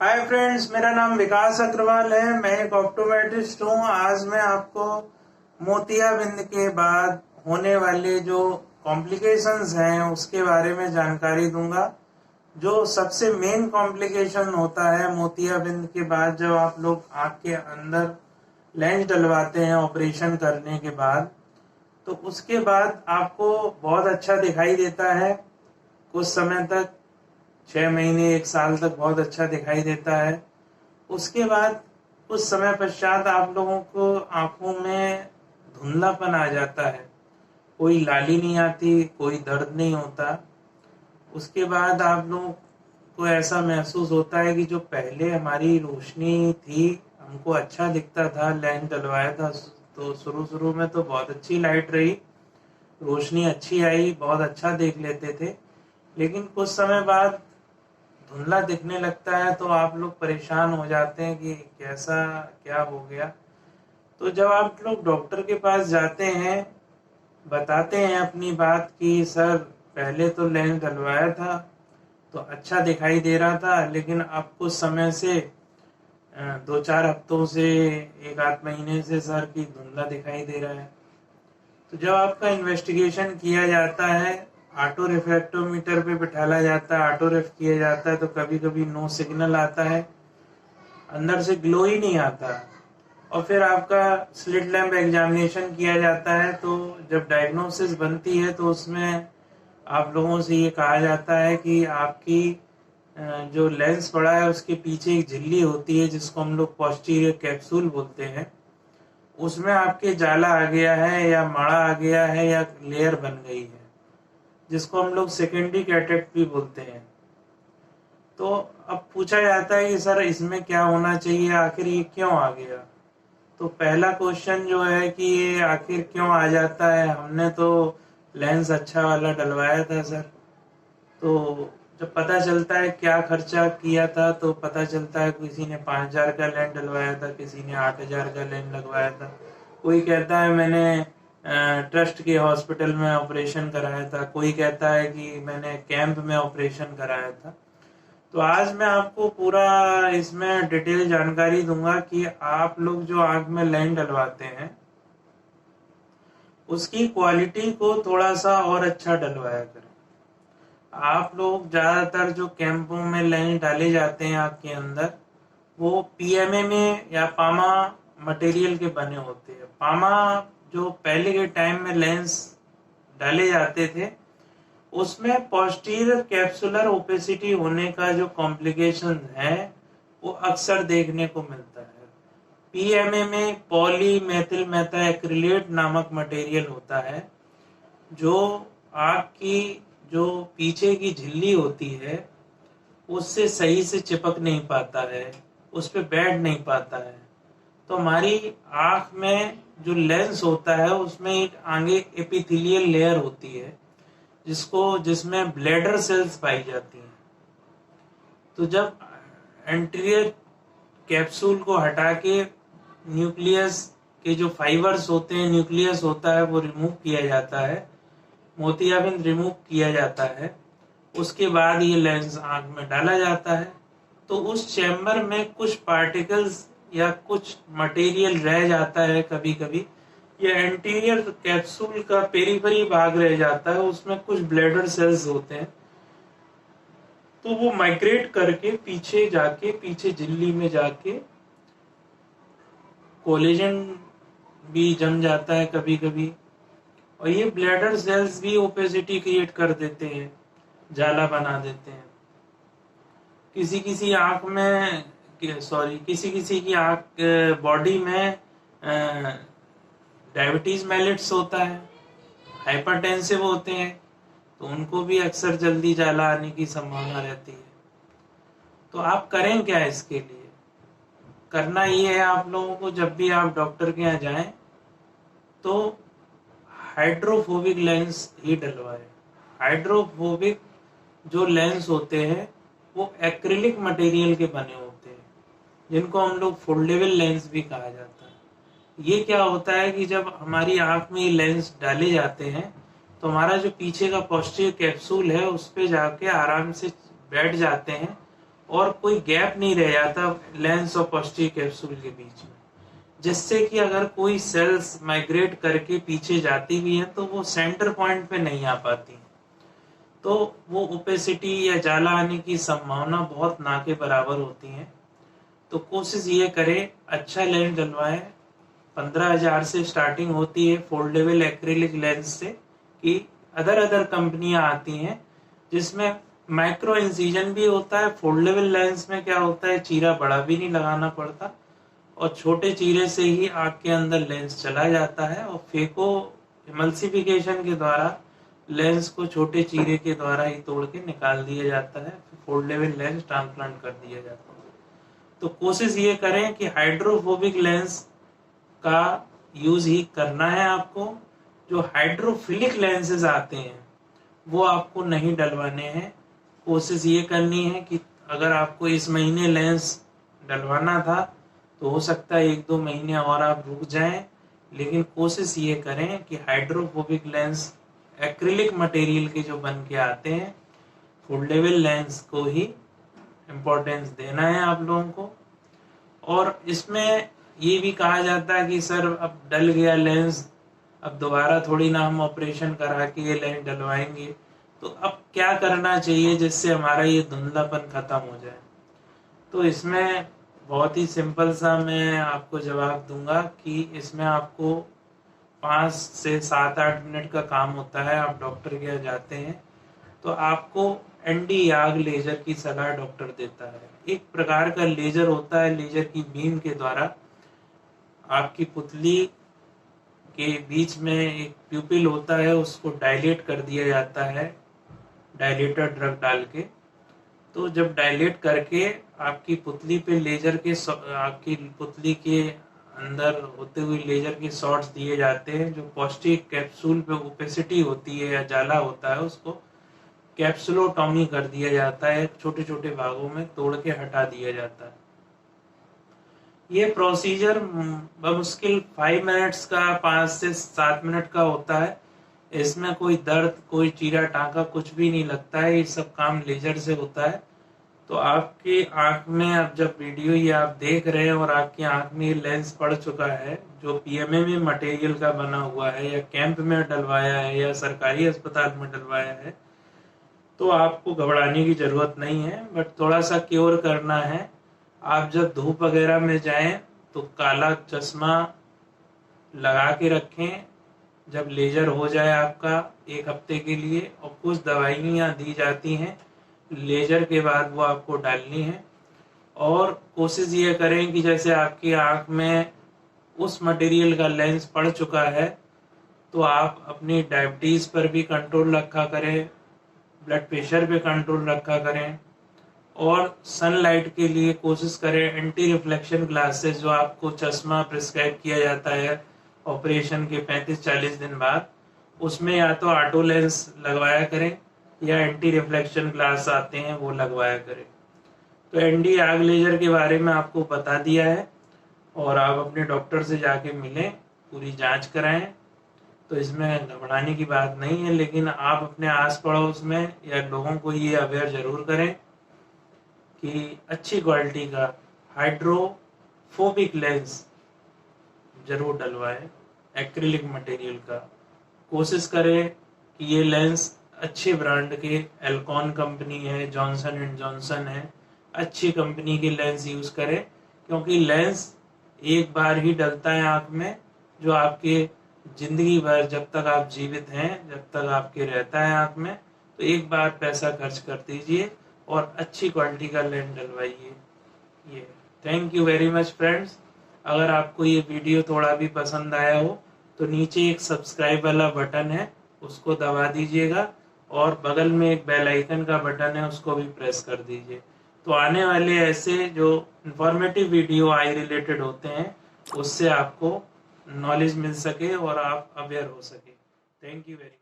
Hi friends, मेरा नाम विकास अग्रवाल है। मैं एक ऑप्टोमेट्रिस्ट हूँ। आज मैं आपको मोतियाबिंद के बाद होने वाले जो कॉम्प्लिकेशंस हैं उसके बारे में जानकारी दूंगा। जो सबसे मेन कॉम्प्लिकेशन होता है मोतियाबिंद के बाद, जब आप लोग आँख के अंदर लेंस डलवाते हैं ऑपरेशन करने के बाद, तो उसके बाद आपको बहुत अच्छा दिखाई देता है। कुछ समय तक, 6 महीने 1 साल तक बहुत अच्छा दिखाई देता है। उसके बाद कुछ समय पश्चात आप लोगों को आंखों में धुंधलापन आ जाता है। कोई लाली नहीं आती, कोई दर्द नहीं होता। उसके बाद आप लोगों को ऐसा महसूस होता है कि जो पहले हमारी रोशनी थी, हमको अच्छा दिखता था, लेंस डलवाया था तो शुरू शुरू में तो बहुत अच्छी लाइट रही, रोशनी अच्छी आई, बहुत अच्छा देख लेते थे। लेकिन कुछ समय बाद धुंधला दिखने लगता है तो आप लोग परेशान हो जाते हैं कि कैसा क्या हो गया। तो जब आप लोग डॉक्टर के पास जाते हैं, बताते हैं अपनी बात कि सर पहले तो लेंस डलवाया था तो अच्छा दिखाई दे रहा था, लेकिन अब कुछ समय से 2-4 हफ्तों से 1 आध महीने से सर की धुंधला दिखाई दे रहा है। तो जब आपका इन्वेस्टिगेशन किया जाता है, ऑटो रिफ्रैक्टोमीटर पे बिठाला जाता है, ऑटो रेफ किया जाता है, तो कभी कभी नो सिग्नल आता है, अंदर से ग्लो ही नहीं आता। और फिर आपका स्लिट लैम्प एग्जामिनेशन किया जाता है। तो जब डायग्नोसिस बनती है तो उसमें आप लोगों से ये कहा जाता है कि आपकी जो लेंस पड़ा है उसके पीछे एक झिल्ली होती है जिसको हम लोग पोस्टीरियर कैप्सूल बोलते हैं, उसमें आपके जाला आ गया है या माड़ा आ गया है या लेयर बन गई है, जिसको हम लोग सेकेंडरी कैटरेक्ट भी बोलते हैं। तो अब पूछा जाता है कि सर इसमें क्या होना चाहिए, आखिर ये क्यों आ गया। तो पहला क्वेश्चन जो है कि ये आखिर क्यों आ जाता है, हमने तो लेंस अच्छा वाला डलवाया था सर। तो जब पता चलता है क्या खर्चा किया था, तो पता चलता है किसी ने 5,000 का लेंस डलवाया था, किसी ने 8,000 का लेंस लगवाया था, कोई कहता है मैंने ट्रस्ट के हॉस्पिटल में ऑपरेशन कराया था, कोई कहता है कि मैंने कैंप में ऑपरेशन कराया था। तो आज मैं आपको पूरा इसमें डिटेल जानकारी दूंगा कि आप लोग जो आंख में लेंस डलवाते हैं उसकी क्वालिटी को थोड़ा सा और अच्छा डलवाया करें। आप लोग ज्यादातर जो कैंपों में लेंस डाले जाते हैं आंख के अंदर, वो पीएमए में या पामा मटेरियल के बने होते हैं। पामा जो पहले के टाइम में लेंस डाले जाते थे, उसमें पोस्टीरियर कैप्सुलर ओपेसिटी होने का जो कॉम्प्लिकेशन है वो अक्सर देखने को मिलता है। पीएमए में पॉली मेथिल मेथा एक्रिलेट नामक मटेरियल होता है, जो आँख की जो पीछे की झिल्ली होती है उससे सही से चिपक नहीं पाता है, उस पर बैठ नहीं पाता है। तो हमारी आँख में जो लेंस होता है उसमें एक आगे एपिथेलियल लेयर होती है जिसमें ब्लैडर सेल्स पाई जाती हैं। तो जब एंटीरियर कैप्सूल को हटा के न्यूक्लियस के जो फाइबर्स होते हैं, न्यूक्लियस होता है, वो रिमूव किया जाता है, मोतियाबिंद रिमूव किया जाता है, उसके बाद ये लेंस आंख में डाला जाता है। तो उस चैम्बर में कुछ पार्टिकल्स या कुछ मटेरियल रह जाता है, कभी कभी ये एंटीरियर कैप्सूल का पेरीफेरी भाग रह जाता है, उसमें कुछ ब्लैडर सेल्स होते हैं। तो वो माइग्रेट करके पीछे झिल्ली में जाके कोलेजन भी जम जाता है कभी कभी, और ये ब्लैडर सेल्स भी ओपेसिटी क्रिएट कर देते हैं, जाला बना देते हैं। किसी किसी आंख में किसी किसी की आंख बॉडी में डायबिटीज मेलिट्स होता है, हाइपरटेंसिव होते हैं, तो उनको भी अक्सर जल्दी जाला आने की संभावना रहती है। तो आप करें क्या इसके लिए? करना ये है आप लोगों को, जब भी आप डॉक्टर के यहाँ जाएं तो हाइड्रोफोबिक लेंस ही डलवाएं। हाइड्रोफोबिक जो लेंस होते हैं वो एक्रिलिक मटेरियल के बने होते हैं, जिनको हम लोग फोल्डेबल लेंस भी कहा जाता है। ये क्या होता है कि जब हमारी आंख में ये लेंस डाले जाते हैं तो हमारा जो पीछे का पोस्टीरियर कैप्सूल है उस पे जाके आराम से बैठ जाते हैं, और कोई गैप नहीं रह जाता लेंस और पोस्टीरियर कैप्सूल के बीच में, जिससे कि अगर कोई सेल्स माइग्रेट करके पीछे जाती भी हैं तो वो सेंटर पॉइंट पे नहीं आ पाती, तो वो ओपेसिटी या जाला आने की संभावना बहुत ना के बराबर होती है। तो कोशिश ये करें अच्छा लेंस डलवाएं। 15,000 से स्टार्टिंग होती है फोल्डेबल एक्रिलिक लेंस से, कि अदर कंपनियां आती हैं जिसमें माइक्रो इंसिजन भी होता है। फोल्डेबल लेंस में क्या होता है, चीरा बड़ा भी नहीं लगाना पड़ता और छोटे चीरे से ही आँख के अंदर लेंस चला जाता है और फेको इमल्सिफिकेशन के द्वारा लेंस को छोटे चीरे के द्वारा ही तोड़ के निकाल दिया जाता है, फोल्डेबल लेंस ट्रांसप्लांट कर दिया जाता है। तो कोशिश ये करें कि हाइड्रोफोबिक लेंस का यूज ही करना है आपको। जो हाइड्रोफिलिक लेंसेज आते हैं वो आपको नहीं डलवाने हैं। कोशिश ये करनी है कि अगर आपको इस महीने लेंस डलवाना था तो हो सकता है 1-2 महीने और आप रुक जाएं, लेकिन कोशिश ये करें कि हाइड्रोफोबिक लेंस एक्रिलिक मटेरियल के जो बन के आते हैं, फोल्डेबल लेंस को ही इम्पोर्टेंस देना है आप लोगों को। और इसमें ये भी कहा जाता है कि सर अब डल गया लेंस, अब दोबारा थोड़ी ना हम ऑपरेशन करा के ये लेंस डलवाएंगे, तो अब क्या करना चाहिए जिससे हमारा ये धुंधलापन खत्म हो जाए। तो इसमें बहुत ही सिंपल सा मैं आपको जवाब दूंगा कि इसमें आपको 5 से 7-8 मिनट का काम होता है। आप डॉक्टर के यहाँ जाते हैं तो आपको एंटी याग लेजर की सलाह डॉक्टर देता है। एक प्रकार का लेजर होता है, लेजर की बीम के द्वारा आपकी पुतली के बीच में एक प्यूपिल होता है, उसको डायलेट कर दिया जाता है डायलेटर ड्रग डाल के। तो जब डायलेट करके आपकी पुतली पे लेजर के आपकी पुतली के अंदर होते हुए लेजर के शॉट्स दिए जाते हैं, जो पोस्टीरियर कैप्सूल पे ओपेसिटी होती है या जाला होता है उसको कैप्सुलोटॉमी कर दिया जाता है, छोटे छोटे भागों में तोड़ के हटा दिया जाता है। ये प्रोसीजर बमुश्किल 5 मिनट्स का 5 से 7 मिनट का होता है। इसमें कोई दर्द, कोई चीरा टाँका कुछ भी नहीं लगता है, ये सब काम लेजर से होता है। तो आपकी आंख में अब जब वीडियो ये आप देख रहे हैं और आपकी आंख में लेंस पड़ चुका है जो पीएमए मटेरियल का बना हुआ है या कैंप में डलवाया है या सरकारी अस्पताल में डलवाया है, तो आपको घबराने की जरूरत नहीं है, बट थोड़ा सा क्योर करना है। आप जब धूप वगैरह में जाएं तो काला चश्मा लगा के रखें जब लेजर हो जाए आपका 1 हफ्ते के लिए, और कुछ दवाइयाँ दी जाती हैं लेजर के बाद वो आपको डालनी है। और कोशिश ये करें कि जैसे आपकी आंख में उस मटेरियल का लेंस पड़ चुका है तो आप अपनी डायबिटीज़ पर भी कंट्रोल रखा करें, ब्लड प्रेशर पे कंट्रोल रखा करें, और सनलाइट के लिए कोशिश करें एंटी रिफ्लेक्शन ग्लासेस जो आपको चश्मा प्रिस्क्राइब किया जाता है ऑपरेशन के 35-40 दिन बाद, उसमें या तो ऑटो लेंस लगवाया करें या एंटी रिफ्लेक्शन ग्लास आते हैं वो लगवाया करें। तो एंटी याग लेजर के बारे में आपको बता दिया है और आप अपने डॉक्टर से जाके मिलें, पूरी जांच कराएं। तो इसमें घबराने की बात नहीं है, लेकिन आप अपने आस पड़ोस में या लोगों को ये अवेयर जरूर करें कि अच्छी क्वालिटी का हाइड्रोफोबिक लेंस जरूर डलवाएं, एक्रिलिक मटेरियल का। कोशिश करें कि ये लेंस अच्छे ब्रांड के, एल्कॉन कंपनी है, जॉनसन एंड जॉनसन है, अच्छी कंपनी के लेंस यूज करें, क्योंकि लेंस एक बार ही डलता है आंख में, जो आपके जिंदगी भर जब तक आप जीवित हैं, जब तक आपके रहता है आंख में, तो एक बार पैसा खर्च कर दीजिए और अच्छी क्वालिटी का लेंस डलवाइए। ये thank you very much friends. अगर आपको ये वीडियो थोड़ा भी पसंद आया हो तो नीचे एक सब्सक्राइब वाला बटन है, उसको दबा दीजिएगा, और बगल में एक बेल आइकन का बटन है, उसको भी प्रेस कर दीजिए। तो आने वाले ऐसे जो इंफॉर्मेटिव वीडियो आई रिलेटेड होते हैं उससे आपको नॉलेज मिल सके और आप अवेयर हो सके। Thank you very much.